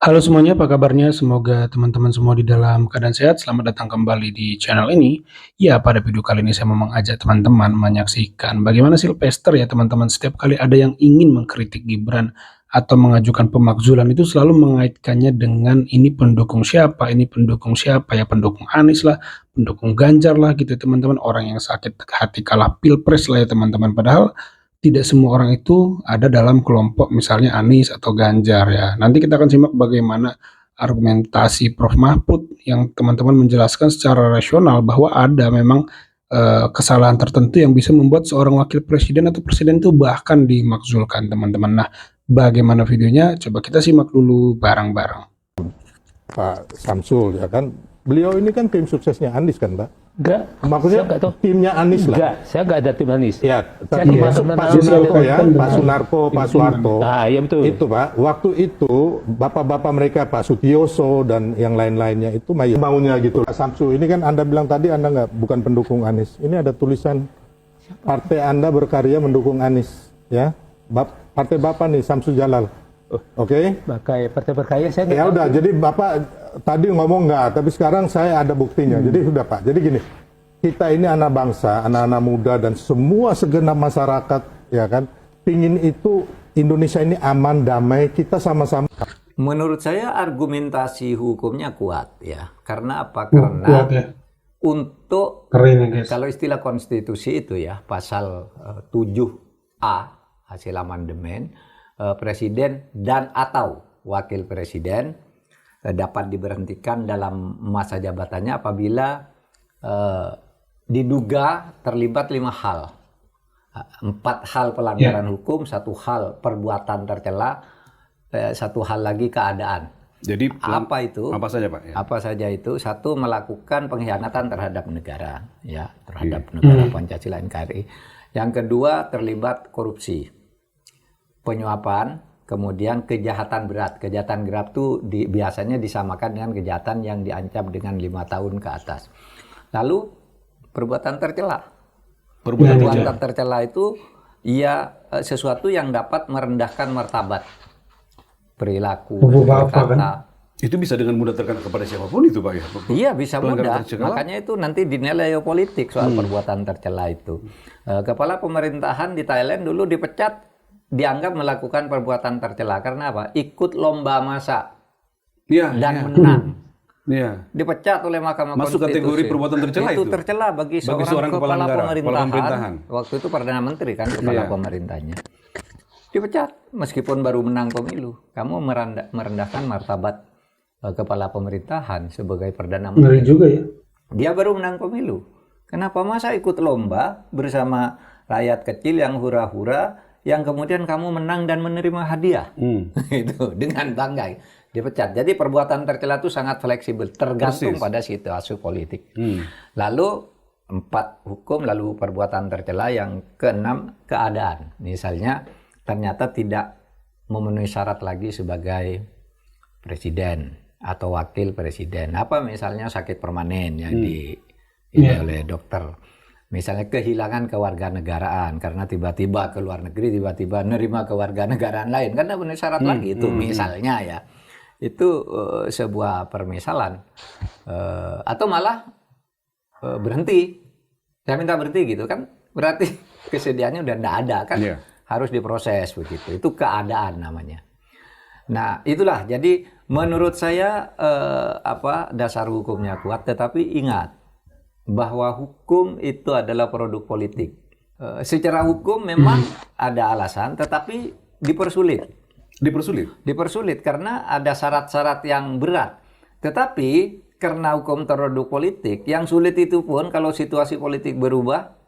Halo semuanya, apa kabarnya? Semoga teman-teman semua di dalam keadaan sehat. Selamat datang kembali di channel ini. Ya, pada video kali ini saya mau mengajak teman-teman menyaksikan bagaimana Silvester ya teman-teman. Setiap kali ada yang ingin mengkritik Gibran atau mengajukan pemakzulan itu selalu mengaitkannya dengan ini pendukung siapa, ini pendukung siapa ya, pendukung Anies lah, pendukung Ganjar lah gitu teman-teman. Orang yang sakit hati kalah pilpres lah ya teman-teman. Padahal tidak semua orang itu ada dalam kelompok misalnya Anies atau Ganjar ya. Nanti kita akan simak bagaimana argumentasi Prof. Mahfud yang teman-teman menjelaskan secara rasional bahwa ada memang kesalahan tertentu yang bisa membuat seorang wakil presiden atau presiden itu bahkan dimakzulkan teman-teman. Nah, bagaimana videonya? Coba kita simak dulu bareng-bareng. Pak Samsul ya kan, beliau ini kan tim suksesnya Anies kan Pak? Enggak, Maksudnya timnya Anies lah. enggak, saya enggak ada tim Anies. Ya, Saya tapi masuk Pak dalam Sunarko ya, Pak Sunarko, Pak Soeharto. Ah, iya betul. Itu Pak, waktu itu bapak-bapak mereka Pak Sutioso dan yang lain-lainnya itu maunya gitu. Pak Samsul, ini kan Anda bilang tadi Anda nggak bukan pendukung Anies. Ini ada tulisan partai Anda berkarya mendukung Anies, ya. Partai Bapak nih Samsul Jalal. Oke? Partai berkarya saya Ya udah, jadi Bapak tadi ngomong nggak, tapi sekarang saya ada buktinya. Jadi sudah Pak, jadi gini, kita ini anak bangsa, anak-anak muda dan semua segenap masyarakat, ya kan, pingin itu Indonesia ini aman, damai, kita sama-sama. Menurut saya argumentasi hukumnya kuat ya. Karena apa? Karena Kuat ya. untuk Keren ya guys. kalau istilah konstitusi itu ya pasal 7A hasil amandemen, presiden dan atau wakil presiden dapat diberhentikan dalam masa jabatannya apabila diduga terlibat 5 hal. 4 hal pelanggaran hukum, 1 hal perbuatan tercela, 1 hal lagi keadaan. Jadi Apa itu? Apa saja Pak? Ya. Apa saja itu? 1, melakukan pengkhianatan terhadap negara, ya, terhadap negara Pancasila NKRI. Yang kedua, terlibat korupsi, penyuapan, kemudian kejahatan berat. Kejahatan berat itu biasanya disamakan dengan kejahatan yang diancam dengan 5 tahun ke atas. Lalu perbuatan tercela. Perbuatan tercela itu ya sesuatu yang dapat merendahkan martabat, perilaku, berkata. Itu bisa dengan mudah terkena kepada siapapun itu Pak ya? Iya, bisa mudah. Tercela. Makanya itu nanti dinilai politik soal perbuatan tercela itu. Kepala pemerintahan di Thailand dulu dipecat, dianggap melakukan perbuatan tercela karena apa? Ikut lomba masak dan menang. Iya. Dipecat oleh Mahkamah Masuk Konstitusi. kategori perbuatan tercela itu? Tercela bagi seorang kepala kepala negara, pemerintahan. Waktu itu Perdana Menteri kan kepala pemerintahnya. Dipecat meskipun baru menang pemilu. Kamu merendahkan martabat kepala pemerintahan sebagai Perdana Menteri. Ngeri juga ya. Dia baru menang pemilu. Kenapa masa ikut lomba bersama rakyat kecil yang hura-hura, yang kemudian kamu menang dan menerima hadiah? Itu dengan bangga dipecat. Jadi perbuatan tercela itu sangat fleksibel, tergantung pada situasi politik. Lalu 4 hukum, lalu perbuatan tercela. Yang ke-6 keadaan. Misalnya ternyata tidak memenuhi syarat lagi sebagai presiden atau wakil presiden. Apa misalnya sakit permanen yang oleh dokter. Misalnya kehilangan kewarganegaraan karena tiba-tiba ke luar negeri, tiba-tiba nerima kewarganegaraan lain. Karena benar syarat lagi itu misalnya ya. Itu sebuah permisalan. Atau malah berhenti. Saya minta berhenti gitu kan. Berarti kesediaannya udah enggak ada kan. Harus diproses begitu. Itu keadaan namanya. Nah, itulah. Jadi menurut saya dasar hukumnya kuat, tetapi ingat bahwa hukum itu adalah produk politik. Secara hukum memang ada alasan, tetapi dipersulit. Dipersulit karena ada syarat-syarat yang berat. Tetapi karena hukum produk politik, yang sulit itu pun kalau situasi politik berubah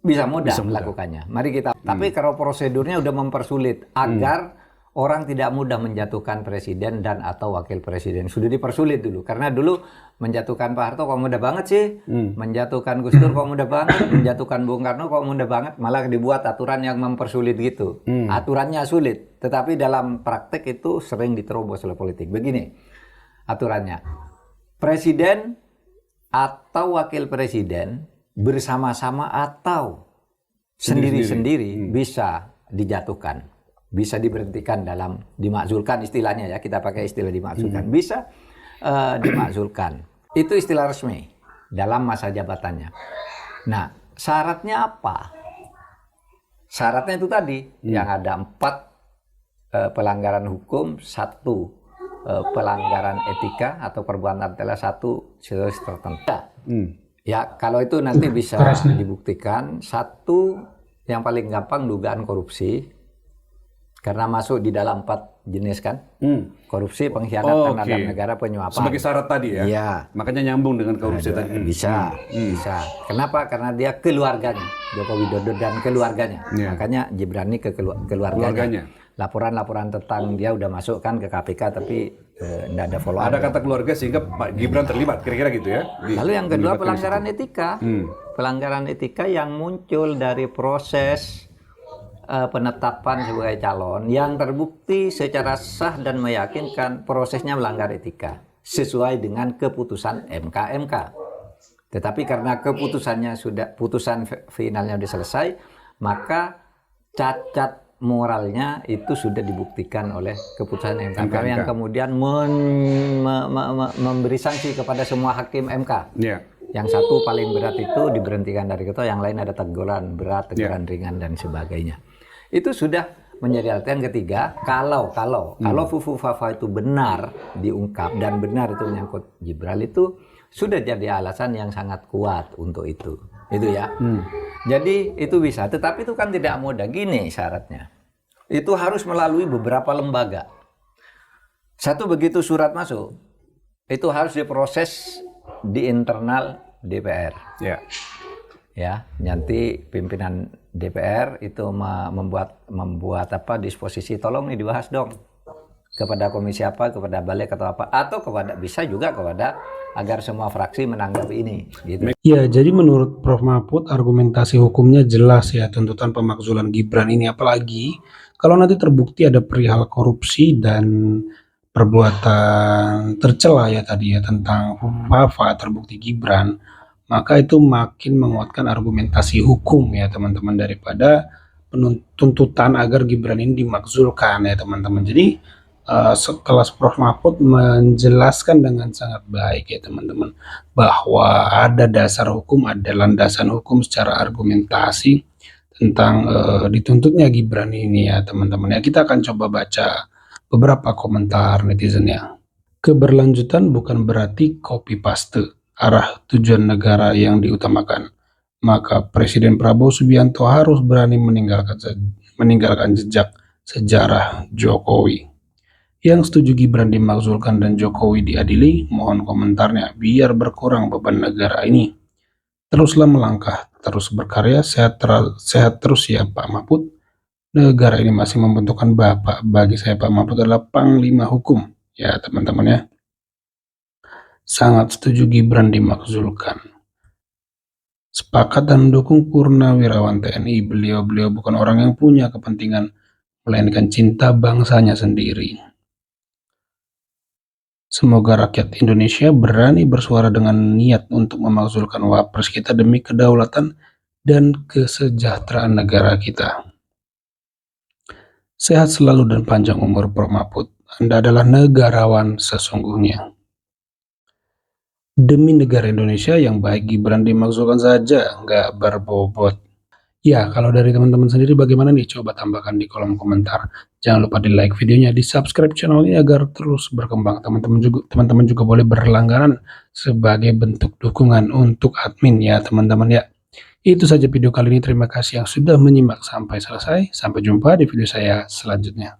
bisa mudah melakukannya. Mari kita. Tapi kalau prosedurnya udah mempersulit agar orang tidak mudah menjatuhkan presiden dan atau wakil presiden. Sudah dipersulit dulu. Karena dulu menjatuhkan Pak Harto kok mudah banget sih. Menjatuhkan Gus Dur kok mudah banget. Menjatuhkan Bung Karno kok mudah banget. Malah dibuat aturan yang mempersulit gitu. Aturannya sulit. Tetapi dalam praktek itu sering diterobos oleh politik. Begini aturannya. Presiden atau wakil presiden bersama-sama atau sendiri-sendiri bisa dijatuhkan. bisa diberhentikan dalam dimakzulkan istilahnya ya, kita pakai istilah dimakzulkan, bisa dimakzulkan. Itu istilah resmi dalam masa jabatannya. Nah, syaratnya apa? Syaratnya itu tadi yang ada 4 pelanggaran hukum, 1 pelanggaran etika atau perbuatan telah 1 serius tertentu. Ya, kalau itu nanti bisa dibuktikan. 1 yang paling gampang dugaan korupsi, karena masuk di dalam 4 jenis kan, korupsi, pengkhianatan terhadap negara, penyuapan. Sebagai syarat tadi ya. Iya. Makanya nyambung dengan korupsi tadi. Bisa. Kenapa? Karena dia keluarganya, Joko Widodo dan keluarganya. Makanya Gibran ini ke keluarganya. Laporan-laporan tentang dia udah masuk kan ke KPK, tapi tidak ada follow up. Ada kata keluarga sehingga Pak Gibran terlibat, kira-kira gitu ya. Lalu yang kedua pelanggaran etika. Pelanggaran etika yang muncul dari proses penetapan sebagai calon yang terbukti secara sah dan meyakinkan prosesnya melanggar etika sesuai dengan keputusan MK. Tetapi karena keputusannya putusan finalnya sudah selesai, maka cacat moralnya itu sudah dibuktikan oleh keputusan MK yang kemudian memberi sanksi kepada semua hakim MK. Yang 1 paling berat itu diberhentikan dari ketua, yang lain ada teguran berat, teguran ringan dan sebagainya. Itu sudah menjadi alat. Yang ketiga, kalau Fufu Fafa itu benar diungkap dan benar itu menyangkut Gibran, itu sudah jadi alasan yang sangat kuat untuk itu ya. Jadi itu bisa, tetapi itu kan tidak mudah. Gini syaratnya, itu harus melalui beberapa lembaga. 1, begitu surat masuk, itu harus diproses di internal DPR. Ya, nanti pimpinan DPR itu membuat disposisi, tolong nih dibahas dong kepada komisi apa, kepada balik atau apa, atau bisa juga kepada agar semua fraksi menanggapi ini gitu. Ya, jadi menurut Prof. Mahfud argumentasi hukumnya jelas ya, tuntutan pemakzulan Gibran ini, apalagi kalau nanti terbukti ada perihal korupsi dan perbuatan tercela ya tadi ya tentang Fafa, terbukti Gibran, maka itu makin menguatkan argumentasi hukum ya teman-teman daripada tuntutan agar Gibran ini dimakzulkan ya teman-teman. Jadi setelah Prof. Mahfud menjelaskan dengan sangat baik ya teman-teman bahwa ada dasar hukum, ada landasan hukum secara argumentasi tentang dituntutnya Gibran ini ya teman-teman ya. Kita akan coba baca beberapa komentar netizen ya. Keberlanjutan bukan berarti copy paste arah tujuan negara yang diutamakan. Maka Presiden Prabowo Subianto harus berani meninggalkan jejak sejarah Jokowi. Yang setuju Gibran dimakzulkan dan Jokowi diadili, mohon komentarnya biar berkurang beban negara ini. Teruslah melangkah, terus berkarya, sehat terus ya Pak Mahfud. Negara ini masih membutuhkan Bapak. Bagi saya Pak Mahfud adalah panglima hukum. Ya teman-teman ya. Sangat setuju Gibran dimakzulkan. Sepakat dan mendukung Purnawirawan TNI. Beliau bukan orang yang punya kepentingan, melainkan cinta bangsanya sendiri. Semoga rakyat Indonesia berani bersuara dengan niat untuk memakzulkan Wapres kita demi kedaulatan dan kesejahteraan negara kita. Sehat selalu dan panjang umur Prof. Mahfud. Anda adalah negarawan sesungguhnya. Demi negara Indonesia yang baik, Gibran dimakzulkan saja, nggak berbobot. Ya, kalau dari teman-teman sendiri bagaimana nih? Coba tambahkan di kolom komentar. Jangan lupa di like videonya, di subscribe channel ini agar terus berkembang. Teman-teman juga boleh berlangganan sebagai bentuk dukungan untuk admin ya teman-teman ya. Itu saja video kali ini. Terima kasih yang sudah menyimak sampai selesai. Sampai jumpa di video saya selanjutnya.